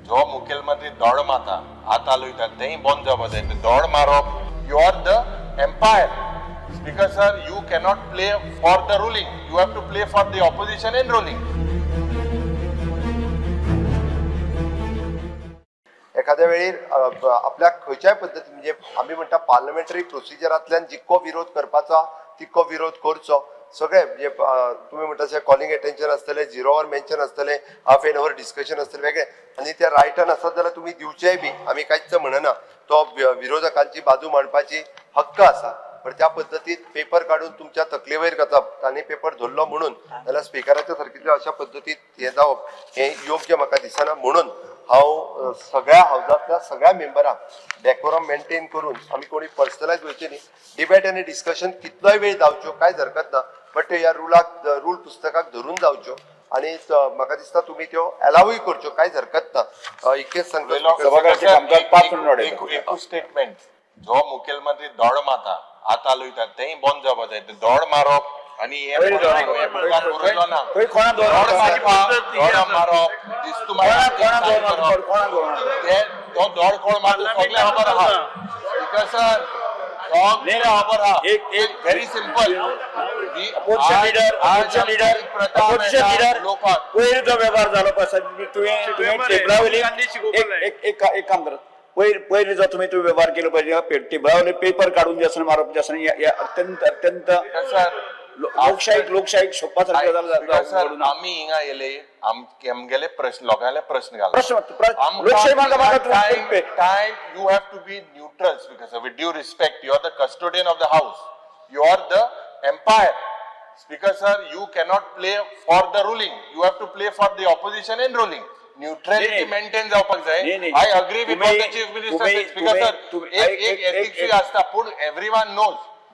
जो मुखेलमंत्री दौड़ मारता हात हालयता तेय बंद जावपाक जाय. दौड़ मारप, you are the umpire. Speaker sir, you cannot play for the ruling. You have to play for the opposition and ruling. एखाद्या वेळी आपल्या खंयच्याय पद्दतीन म्हणजे आमी म्हणटा पार्लमेंटरी प्रोसिजरांतल्यान जितको विरोध करपाचो तितको विरोध करचो. सगळे म्हणजे तुम्ही म्हणटा तशें कॉलिंग अटेन्शन आसतलें, 0 वर मेन्शन आसतलें, हाफ एन अवर डिस्कशन आसतलें वेगळें. आनी त्या रायटान आसत जाल्यार तुमी दिवचेय बी, आमी कांयच म्हणना. तो विरोधकांची बाजू मांडपाची हक्क आसा. पण त्या पद्दतीन पेपर काढून तुमच्या तकले वयर घालप, तांणी पेपर धरलो म्हणून जाल्यार स्पिकराच्या सारकिल्ल्या अशा पद्दतीन हें जावप हें योग्य म्हाका दिसना. म्हणून हांव सगळ्या हावजांतल्या सगळ्या मेंबरांक डेकोरम मेंटेन करून आमी कोणी पर्सनलायज वयचे न्ही. डिबेट आनी डिस्कशन कितलोय वेळ जावच्यो कांय हरकत ना, बट ह्या रूल पुस्तकाक धरून जावच्यो. आणि म्हाका दिसता तुमी त्यो अलावूय करच्यो कांय हरकत ना. इतकेच सांगता. एकूच स्टेटमेंट, जो मुखेलमंत्री दौड़ मारता हात हालयता तेय बंद जावपाक जाय. दौड़ मारप आणि व्हेरी सिंपल. व्यवहार झालो एक काम करा. पहिले जो तुम्ही तो व्यवहार केला पाहिजे. टेबलावले पेपर काढून जे मारप जे अत्यंत लोकशाहीक सोपासारखे झालं. आम्ही हिंगा येले आमगेले प्रश्न लोकांले प्रश्न घाल time you have to be neutral because with due respect you are the custodian of the house, you are the empire. Speaker sir, you cannot play for the ruling, you have to play for the opposition and ruling. Neutrality maintain जावपाक जाय. I agree with what the chief minister said. Speaker sir, एक ethics असता पण everyone knows